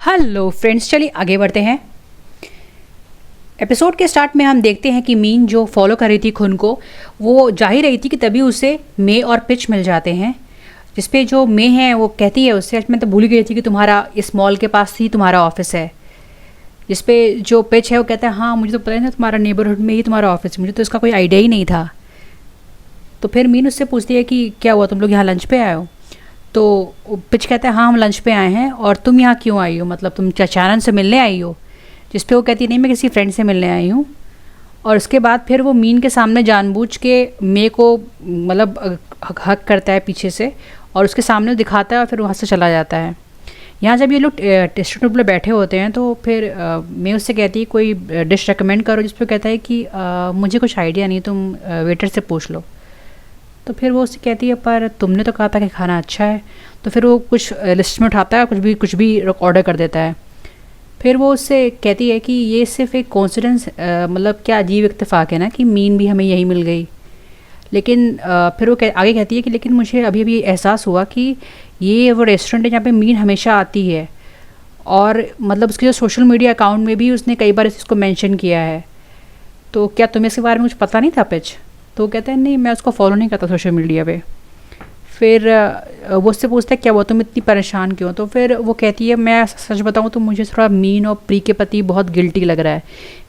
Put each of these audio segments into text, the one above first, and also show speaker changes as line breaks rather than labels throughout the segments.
Hello friends, चलिए आगे बढ़ते हैं। एपिसोड के स्टार्ट में हम देखते हैं कि मीन जो फॉलो कर रही थी खुन को, वो जा ही रही थी कि तभी उसे मे और पिच मिल जाते हैं। जिसपे जो मे है वो कहती है उससे, मैं तो भूल गई थी कि तुम्हारा इस मॉल के पास ही तुम्हारा ऑफिस है। जिसपे जो पिच है वो कहता है हाँ मुझे तो पता है ना, तुम्हारा नेबरहुड में ही तुम्हारा ऑफिस है, मुझे तो इसका कोई आइडिया ही नहीं था। तो फिर मीन उससे पूछती है कि क्या हुआ, तुम लोग यहाँ लंच पे आए हो? तो पिच कहता है हाँ हम लंच पे आए हैं, और तुम यहाँ क्यों आई हो, मतलब तुम चाचानन से मिलने आई हो? जिस पे वो कहती नहीं, मैं किसी फ्रेंड से मिलने आई हूँ। और उसके बाद फिर वो मीन के सामने जानबूझ के मे को मतलब हक करता है पीछे से, और उसके सामने दिखाता है और फिर वहाँ से चला जाता है। यहाँ जब ये लोग टेस्ट ट्यूब पे बैठे होते हैं तो फिर मैं उससे कहती है कोई डिश रिकमेंड करो, जिस पर कहता है कि मुझे कुछ आइडिया नहीं, तुम वेटर से पूछ लो। तो फिर वो उससे कहती है पर तुमने तो कहा था कि खाना अच्छा है। तो फिर वो कुछ लिस्ट में उठाता है, कुछ भी ऑर्डर कर देता है। फिर वो उससे कहती है कि ये सिर्फ एक कोइंसिडेंस, मतलब क्या अजीब इत्तेफाक है ना कि मीन भी हमें यहीं मिल गई। लेकिन फिर वो आगे कहती है कि लेकिन मुझे अभी अभी एहसास हुआ कि ये वो रेस्टोरेंट है जहाँ पे मीन हमेशा आती है, और मतलब उसके जो सोशल मीडिया अकाउंट में भी उसने कई बार इसको मेंशन किया है। तो क्या तुम्हें इसके बारे में कुछ पता नहीं था पिच? तो वो कहता है नहीं, मैं उसको फॉलो नहीं करता सोशल मीडिया पे। फिर वो उससे पूछता है क्या वो तुम इतनी परेशान क्यों? तो फिर वो कहती है मैं सच बताऊँ तो मुझे थोड़ा मीन और प्री के प्रति बहुत गिल्टी लग रहा है।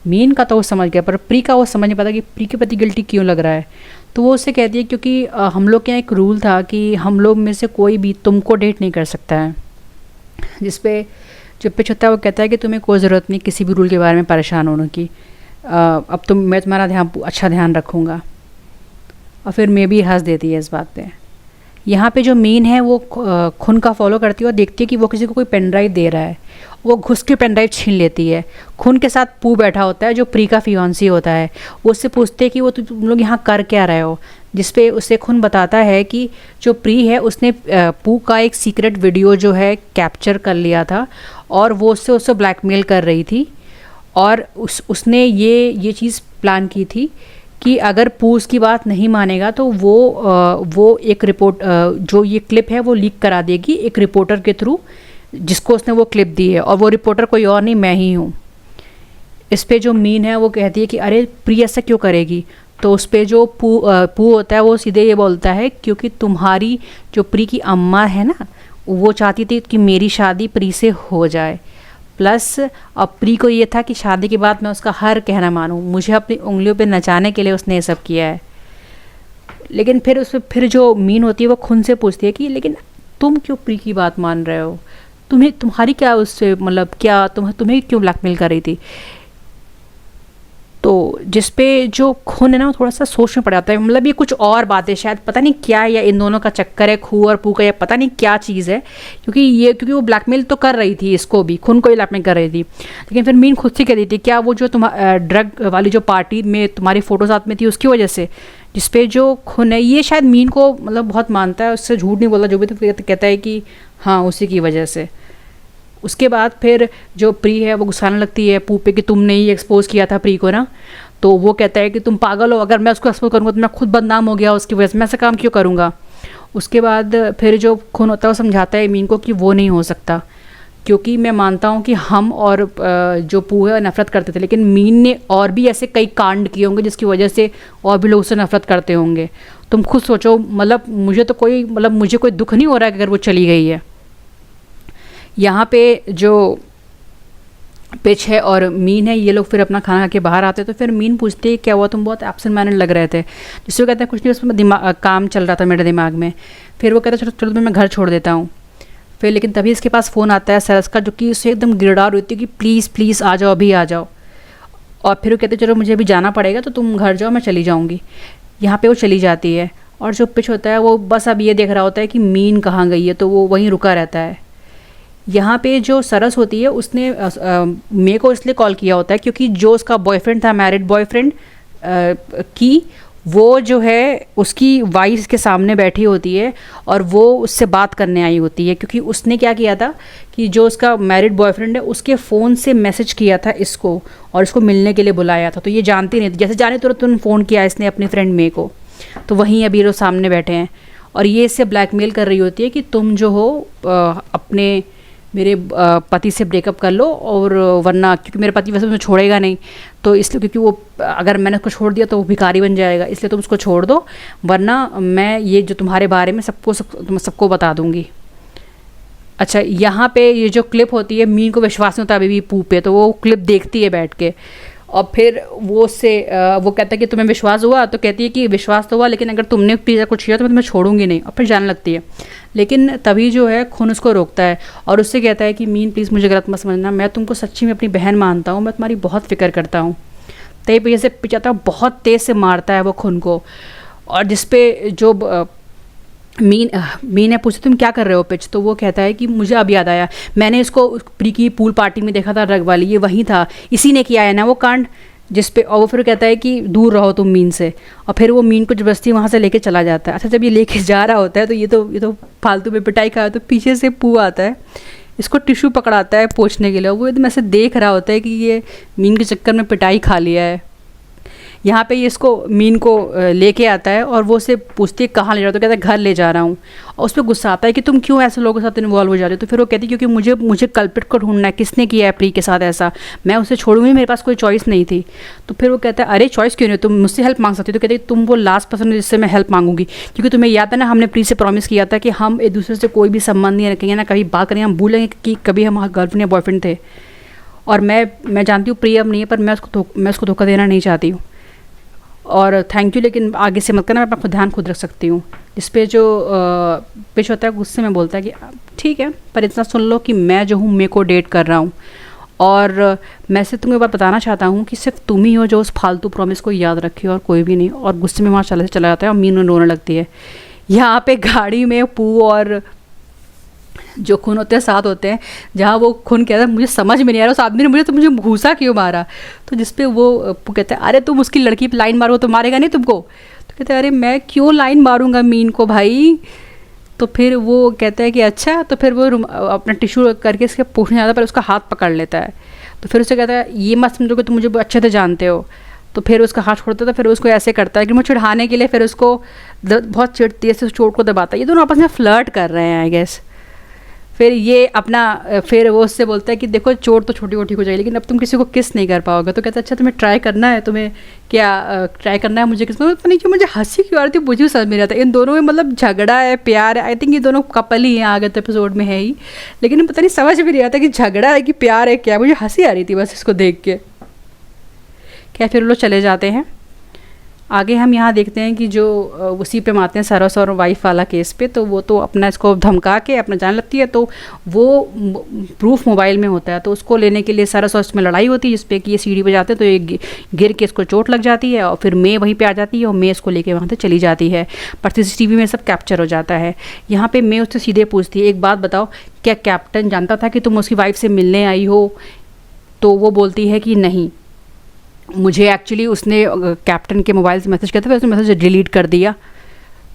मीन का तो वो समझ गया, पर प्री का वो समझ नहीं पाता कि प्री के प्रति गिल्टी क्यों लग रहा है। तो वो उससे कहती है क्योंकि हम लोग के यहाँ एक रूल था कि हम लोग में से कोई भी तुमको डेट नहीं कर सकता है। जिसपे जो पिच होता है वो कहता है कि तुम्हें कोई ज़रूरत नहीं किसी भी रूल के बारे में परेशान होने की, अब मैं तुम्हारा अच्छा ध्यान रखूँगा। और फिर मे भी हंस देती है इस बात पे। यहाँ पे जो मीन है वो खुन का फॉलो करती है और देखती है कि वो किसी को कोई पेन ड्राइव दे रहा है। वो घुस के पेन ड्राइव छीन लेती है। खुन के साथ पू बैठा होता है जो प्री का फियांसी होता है। वो उससे पूछते हैं कि वो तुम लोग यहाँ कर क्या रहे हो? जिसपे उसे खुन बताता है कि जो प्री है उसने पू का एक सीक्रेट वीडियो जो है कैप्चर कर लिया था, और वो उससे ब्लैकमेल कर रही थी। और उसने ये चीज़ प्लान की थी कि अगर पू उसकी बात नहीं मानेगा तो वो एक रिपोर्ट, जो ये क्लिप है वो लीक करा देगी एक रिपोर्टर के थ्रू, जिसको उसने वो क्लिप दी है, और वो रिपोर्टर कोई और नहीं मैं ही हूँ। इस पे जो मीन है वो कहती है कि अरे प्री ऐसा क्यों करेगी? तो उस पे जो पू होता है वो सीधे ये बोलता है क्योंकि तुम्हारी जो प्री की अम्मा है ना, वो चाहती थी कि मेरी शादी प्री से हो जाए। प्लस अब प्री को ये था कि शादी के बाद मैं उसका हर कहना मानूं, मुझे अपनी उंगलियों पे नचाने के लिए उसने ये सब किया है। लेकिन फिर जो मीन होती है वो खुद से पूछती है कि लेकिन तुम क्यों प्री की बात मान रहे हो? तुम्हारी क्या उससे मतलब क्या तुम्हें क्यों ब्लैकमेल कर रही थी? तो जिसपे जो खून है ना वो थोड़ा सा सोच में पड़ जाता है, मतलब ये कुछ और बातें शायद, पता नहीं क्या, या इन दोनों का चक्कर है खू और पू का, या पता नहीं क्या चीज़ है। क्योंकि वो ब्लैकमेल तो कर रही थी, इसको भी खून को ही ब्लैकमेल कर रही थी। लेकिन फिर मीन खुद से कह रही थी क्या वो जो ड्रग वाली जो पार्टी में तुम्हारी फ़ोटो साथ में थी उसकी वजह से? जिसपे जो खून है ये शायद मीन को मतलब बहुत मानता है, उससे झूठ नहीं बोलता, जो भी तो कहता है कि हाँ उसी की वजह से। उसके बाद फिर जो प्री है वो गुस्साने लगती है पू पे कि तुमने ही एक्सपोज किया था प्री को ना। तो वो कहता है कि तुम पागल हो, अगर मैं उसको एक्सपोज करूँगा तो मैं खुद बदनाम हो गया उसकी वजह से, मैं ऐसा काम क्यों करूँगा? उसके बाद फिर जो खून होता है वो समझाता है मीन को कि वो नहीं हो सकता, क्योंकि मैं मानता हूँ कि हम और जो पू है नफ़रत करते थे, लेकिन मीन ने और भी ऐसे कई कांड किए होंगे जिसकी वजह से और भी लोग उससे नफ़रत करते होंगे। तुम खुद सोचो, मतलब मुझे कोई दुख नहीं हो रहा है अगर वो चली गई है। यहाँ पे जो पिच है और मीन है ये लोग फिर अपना खाना खा के बाहर आते हैं। तो फिर मीन पूछती है क्या हुआ, तुम बहुत एब्सेंट मैनर लग रहे थे? जिससे वो कहते हैं कुछ नहीं, उसमें काम चल रहा था मेरे दिमाग में। फिर वो कहता है चलो मैं घर छोड़ देता हूँ। फिर लेकिन तभी इसके पास फ़ोन आता है सरस का, जो कि उससे एकदम गिरडार होती है कि प्लीज़ आ जाओ, अभी आ जाओ। और फिर वो कहते चलो मुझे अभी जाना पड़ेगा तो तुम घर जाओ, मैं चली जाऊँगी। यहाँ पर वो चली जाती है, और जो पिच होता है वो बस अब ये देख रहा होता है कि मीन कहाँ गई है, तो वो वहीं रुका रहता है। यहाँ पे जो सरस होती है उसने मे को इसलिए कॉल किया होता है क्योंकि जो उसका बॉयफ्रेंड था, मैरिड बॉयफ्रेंड की, वो जो है उसकी वाइफ के सामने बैठी होती है और वो उससे बात करने आई होती है। क्योंकि उसने क्या किया था कि जो उसका मैरिड बॉयफ्रेंड है उसके फ़ोन से मैसेज किया था इसको और इसको मिलने के लिए बुलाया था। तो ये जानती नहीं थी, जैसे जाने तुरंत फ़ोन किया इसने अपनी फ्रेंड मे को। तो वहीं अभी वो सामने बैठे हैं और ये इससे ब्लैकमेल कर रही होती है कि तुम जो हो अपने मेरे पति से ब्रेकअप कर लो, और वरना क्योंकि मेरा पति वैसे मुझे छोड़ेगा नहीं, तो इसलिए क्योंकि वो अगर मैंने उसको छोड़ दिया तो वो भिखारी बन जाएगा, इसलिए तुम उसको छोड़ दो, वरना मैं ये जो तुम्हारे बारे में सबको बता दूंगी। अच्छा, यहाँ पे ये जो क्लिप होती है, मीन को विश्वास नहीं होता अभी भी पू पे, तो वो क्लिप देखती है बैठ के, और फिर वो उससे वो कहता है कि तुम्हें विश्वास हुआ, तो कहती है कि विश्वास तो हुआ, लेकिन अगर तुमने पिज़्ज़ा कुछ किया तो मैं तुम्हें छोड़ूंगी नहीं, और फिर जाने लगती है। लेकिन तभी जो है खून उसको रोकता है और उससे कहता है कि मीन प्लीज़ मुझे गलत मत समझना, मैं तुमको सच्ची में अपनी बहन मानता हूँ, मैं तुम्हारी बहुत फिक्र करता हूँ। तय पे से पिचाता है, बहुत तेज़ से मारता है वो खून को, और जिसपे जो मीन है पूछते तुम क्या कर रहे हो पिच, तो वो कहता है कि मुझे अब याद आया, मैंने इसको प्री की पूल पार्टी में देखा था, रग वाली, ये वही था, इसी ने किया है ना वो कांड जिस पे, और वो फिर कहता है कि दूर रहो तुम मीन से, और फिर वो मीन को जबरदस्ती वहाँ से लेके चला जाता है। अच्छा, जब ये लेके जा रहा होता है तो ये तो फालतू में पिटाई खा, तो पीछे से पू आता है, इसको टिश्यू पकड़ाता है पोंछने के लिए, वो एकदम ऐसे देख रहा होता है कि ये मीन के चक्कर में पिटाई खा लिया है। यहाँ पे ये इसको मीन को लेके आता है और वो उसे पूछती है कहाँ ले जा रहा हो, तो कहता है घर ले जा रहा हूँ, और उस पर गुस्सा आता है कि तुम क्यों ऐसे लोगों के साथ इन्वॉल्व हो जा रहे हो, तो फिर वो कहती है क्योंकि मुझे कल्प्रिट को ढूंढना है, किसने किया है प्री के साथ ऐसा, मैं उसे छोड़ूंगी, मेरे पास कोई चॉइस नहीं थी। तो फिर वो कहता है अरे चॉइस क्यों नहीं, तुम मुझसे हेल्प मांग सकती हो, तो कहती है तुम वो लास्ट पर्सन हो जिससे मैं हेल्प मांगूंगी, क्योंकि तुम्हें याद है ना हमने प्री से प्रॉमिस किया था कि हम एक दूसरे से कोई भी संबंध नहीं रखेंगे, ना कभी बात करेंगे, हम भूलेंगे कि कभी हम गर्लफ्रेंड या बॉयफ्रेंड थे, और मैं जानती हूँ प्री अब नहीं है, पर मैं उसको धोखा देना नहीं चाहती हूँ, और थैंक यू, लेकिन आगे से मत करना, मैं अपना ध्यान खुद रख सकती हूँ। जिस पे जो पिच होता है गुस्से में बोलता है कि ठीक है, पर इतना सुन लो कि मैं जो हूँ मे को डेट कर रहा हूँ, और मैं से तुम्हें बात बताना चाहता हूँ कि सिर्फ तुम ही हो जो उस फालतू प्रॉमिस को याद रखी हो, और कोई भी नहीं। और गुस्से में वहाँ चला जाता है और मीनू रोने लगती है। यहाँ पे गाड़ी में पू और जो खून होते हैं साथ होते हैं, जहाँ वो खून कहता है मुझे समझ में नहीं आ रहा उस आदमी ने मुझे घूसा क्यों मारा, तो जिसपे वो कहता है अरे तुम उसकी लड़की पे लाइन मारो तो मारेगा नहीं तुमको, तो कहते हैं अरे मैं क्यों लाइन मारूंगा मीन को भाई, तो फिर वो कहता है कि अच्छा, तो फिर वो अपना टिश्यू करके इसके पूछने जाता है, पर उसका हाथ पकड़ लेता है, तो फिर उसे कहता है ये मत समझो कि तुम मुझे अच्छे से जानते हो, तो फिर उसका हाथ छोड़ता था, फिर उसको ऐसे करता है कि मुझे चिढ़ाने के लिए फिर उसको बहुत चिढ़ती है, उस चोट को दबाता है। ये दोनों आपस में फ्लर्ट कर रहे हैं आई गेस। फिर ये अपना फिर वो उससे बोलता है कि देखो चोट तो छोटी मोटी हो जाएगी, लेकिन अब तुम किसी को किस नहीं कर पाओगे, तो कहता है अच्छा तुम्हें ट्राई करना है, तुम्हें क्या ट्राई करना है मुझे किस, पता नहीं क्यों मुझे हंसी क्यों आ रही थी, मुझे समझ में नहीं आता। इन दोनों में मतलब झगड़ा है प्यार है, आई थिंक ये दोनों कपल ही हैं, आगे तो एपिसोड में है ही, लेकिन पता नहीं समझ भी नहीं आता कि झगड़ा है कि प्यार है क्या, मुझे हंसी आ रही थी बस इसको देख के। क्या फिर वो लोग चले जाते हैं। आगे हम यहाँ देखते हैं कि जो उसी पे आते हैं सरस और वाइफ वाला केस पे, तो वो तो अपना इसको धमका के अपना जाने लगती है, तो वो प्रूफ मोबाइल में होता है, तो उसको लेने के लिए सरस और उसमें लड़ाई होती है, जिसपे कि ये सीढ़ी पे जाते हैं तो ये गिर के इसको चोट लग जाती है, और फिर मे वहीं पे आ जाती है और मे इसको लेके वहाँ से चली जाती है, पर CCTV में सब कैप्चर हो जाता है। यहाँ पे मे उससे सीधे पूछती है एक बात बताओ, क्या कैप्टन जानता था कि तुम उसकी वाइफ से मिलने आई हो, तो वो बोलती है कि नहीं, मुझे एक्चुअली उसने कैप्टन के मोबाइल से मैसेज किया था, उसने मैसेज डिलीट कर दिया।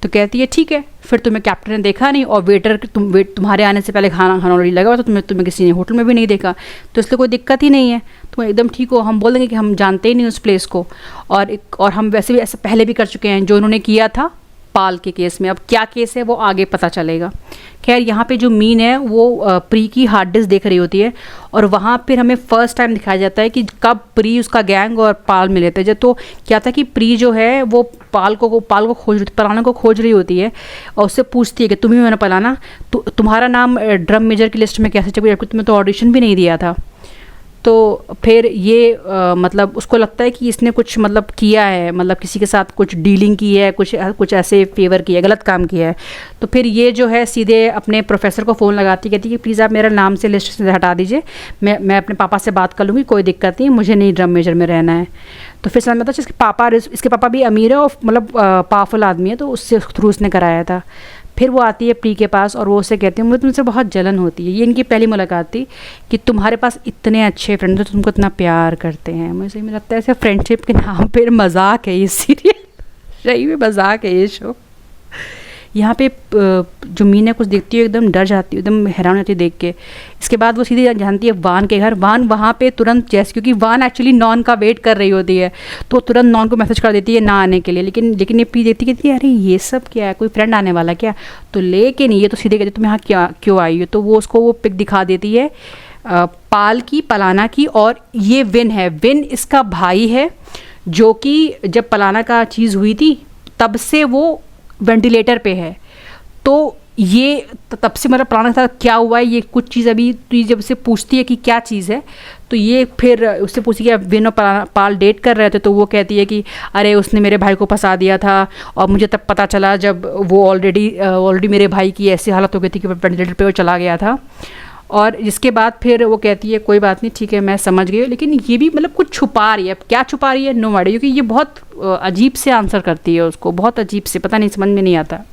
तो कहती है ठीक है, फिर तुम्हें कैप्टन ने देखा नहीं, और वेटर तुम्हारे आने से पहले खाना ऑलरेडी लगा हुआ, तो तुम्हें किसी ने होटल में भी नहीं देखा, तो इसलिए कोई दिक्कत ही नहीं है, तुम एकदम ठीक हो। हम बोल देंगे कि हम जानते ही नहीं उस प्लेस को, और हम वैसे भी ऐसा पहले भी कर चुके हैं जो उन्होंने किया था पाल के केस में। अब क्या केस है वो आगे पता चलेगा। खैर यहाँ पे जो मीन है वो प्री की हार्ड डिस्क देख रही होती है, और वहाँ फिर हमें फर्स्ट टाइम दिखाया जाता है कि कब प्री उसका गैंग और पाल मिले थे। तो क्या था कि प्री जो है वो पाल को पलाना को खोज रही होती है, और उससे पूछती है कि तुम्हें मैंने पलाना, तुम्हारा नाम ड्रम मेजर की लिस्ट में कैसे चल गया, तुम्हें तो ऑडिशन भी नहीं दिया था। तो फिर ये मतलब उसको लगता है कि इसने कुछ मतलब किया है, मतलब किसी के साथ कुछ डीलिंग की है, कुछ ऐसे फेवर किया है, गलत काम किया है। तो फिर ये जो है सीधे अपने प्रोफेसर को फ़ोन लगाती, कहती है कि प्लीज़ आप मेरा नाम से लिस्ट से हटा दीजिए, मैं अपने पापा से बात कर लूँगी, कोई दिक्कत नहीं, मुझे नहीं ड्रम मेजर में रहना है। तो फिर समझ में आता है इसके पापा भी अमीर है और मतलब पावरफुल आदमी है, तो उससे थ्रू उसने कराया था। फिर वो आती है प्री के पास और वो उससे कहती है मुझे तुमसे बहुत जलन होती है। ये इनकी पहली मुलाकात थी कि तुम्हारे पास इतने अच्छे फ्रेंड तो तुमको इतना प्यार करते हैं। मुझे लगता है ऐसे फ्रेंडशिप के नाम पर मजाक है ये सीरियल, सही में मजाक है ये शो। यहाँ पे जो मीन है कुछ देखती है, एकदम डर जाती है, एकदम हैरान हो जाती है देख के। इसके बाद वो सीधे जानती है वान के घर। वान वहाँ पे तुरंत, जैसे क्योंकि वान एक्चुअली नॉन का वेट कर रही होती है, तो तुरंत नॉन को मैसेज कर देती है ना आने के लिए। लेकिन ये पी देखती कहती है अरे ये सब क्या है, कोई फ्रेंड आने वाला क्या? तो लेकिन ये तो सीधे कहती तुम यहाँ क्या क्यों आई हो? तो वो उसको वो पिक दिखा देती है पाल की, पलाना की, और ये विन है। विन इसका भाई है, जो कि जब पलाना का चीज़ हुई थी तब से वो वेंटिलेटर पे है। तो ये तब से मतलब पलाना के साथ क्या हुआ है, ये कुछ चीज़ अभी तो जब से पूछती है कि क्या चीज़ है, तो ये फिर उससे पूछती कि विन और पाल डेट कर रहे थे, तो वो कहती है कि अरे उसने मेरे भाई को फंसा दिया था, और मुझे तब पता चला जब वो ऑलरेडी मेरे भाई की ऐसी हालत हो गई थी कि वेंटिलेटर पे वो चला गया था। और इसके बाद फिर वो कहती है कोई बात नहीं, ठीक है मैं समझ गई, लेकिन ये भी मतलब कुछ छुपा रही है। अब क्या छुपा रही है नो आइडिया, क्योंकि ये बहुत अजीब से आंसर करती है उसको, बहुत अजीब से, पता नहीं, समझ में नहीं आता।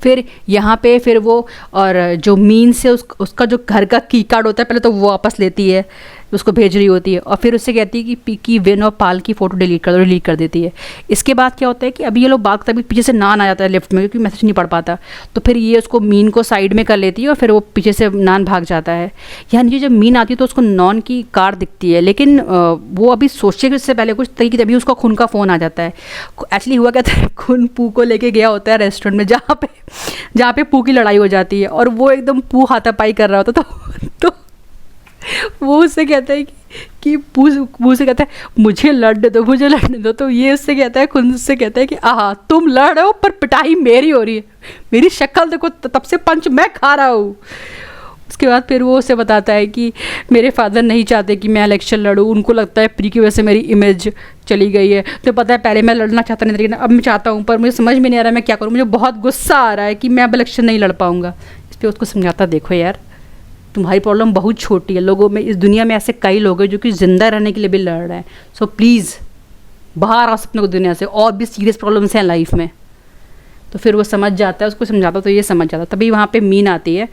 फिर यहाँ पे फिर वो और जो मीन से उसका जो घर का की कार्ड होता है पहले तो वो वापस लेती है, उसको भेज रही होती है, और फिर उससे कहती है कि विन और पाल की फ़ोटो डिलीट कर दो, डिलीट कर देती है। इसके बाद क्या होता है कि अभी ये लोग बाग तभी पीछे से नान आ जाता है लिफ्ट में, क्योंकि मैसेज नहीं पढ़ पाता, तो फिर ये उसको मीन को साइड में कर लेती है, और फिर वो पीछे से नान भाग जाता है। यहाँ नीचे जब मीन आती है तो उसको नॉन की कार दिखती है, लेकिन वो अभी सोचे कि उससे पहले कुछ तभी कि तभी उसका खून का फ़ोन आ जाता है। एक्चुअली हुआ क्या था, खून पू को लेके गया होता है रेस्टोरेंट में, जहाँ पे पू की लड़ाई हो जाती है, और वो एकदम पू हाथापाई कर रहा होता, तो वो उससे कहता है कि पू से कहता है मुझे लड़ने दो, मुझे लड़ने दो। तो ये उससे कहता है, खुद से कहता है कि आहा तुम लड़ रहे हो पर पिटाई मेरी हो रही है, मेरी शक्ल देखो, तब से पंच मैं खा रहा हूँ। उसके बाद फिर वो उसे बताता है कि मेरे फादर नहीं चाहते कि मैं इलेक्शन लड़ूँ, उनको लगता है प्री की वजह से मेरी इमेज चली गई है। तो पता है पहले मैं लड़ना चाहता नहीं था, लेकिन अब मैं चाहता हूँ, पर मुझे समझ में नहीं आ रहा मैं क्या करूँ, मुझे बहुत गुस्सा आ रहा है कि मैं अब इलेक्शन नहीं लड़ पाऊँगा। इस पर उसको समझाता, देखो यार तुम्हारी प्रॉब्लम बहुत छोटी है, लोगों में, इस दुनिया में ऐसे कई लोग हैं जो कि ज़िंदा रहने के लिए भी लड़ रहे हैं। सो प्लीज़ बाहर आ सकते हो दुनिया से, और भी सीरियस प्रॉब्लम्स हैं लाइफ में। तो फिर वो समझ जाता है, उसको समझाता तो ये समझ जाता। तभी वहाँ पे मीन आती है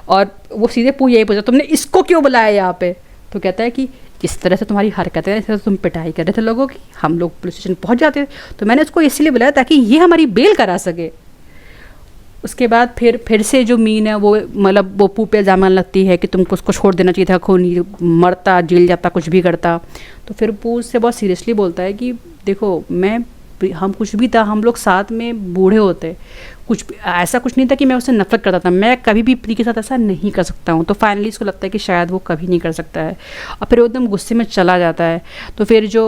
और वो सीधे यही पूछा तुमने इसको क्यों बुलाया यहाँ पे? तो कहता है कि जिस तरह से तुम्हारी हरकतें, इस तरह से तुम पिटाई कर रहे थे लोगों की, हम लोग पुलिस स्टेशन पहुँच जाते, तो मैंने उसको इसलिए बुलाया ताकि ये हमारी बेल करा सके। उसके बाद फिर से जो मीन है वो मतलब वो पू पे इल्ज़ाम लगती है कि तुमको उसको छोड़ देना चाहिए था, खून मरता, जेल जाता, कुछ भी करता। तो फिर पू उससे बहुत सीरियसली बोलता है कि देखो हम कुछ भी था, हम लोग साथ में बूढ़े होते, कुछ ऐसा कुछ नहीं था कि मैं उससे नफरत करता था, मैं कभी भी प्री के साथ ऐसा नहीं कर सकता हूँ। तो फाइनली इसको लगता है कि शायद वो कभी नहीं कर सकता है, और फिर वो एकदम गुस्से में चला जाता है। तो फिर जो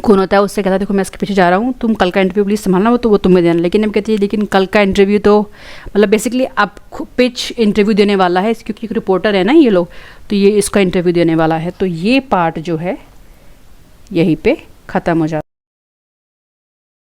कौन होता है उससे कहता है देखो मैं इसके पीछे जा रहा हूँ, तुम कल का इंटरव्यू प्लीज़ संभालना, वो तो वो तुम्हें देना। लेकिन अब कहती है लेकिन कल का इंटरव्यू तो मतलब बेसिकली अब पिच इंटरव्यू देने वाला है, क्योंकि एक रिपोर्टर है ना ये लोग, तो ये इसका इंटरव्यू देने वाला है। तो ये पार्ट जो है यहीं पे ख़त्म हो जाता है।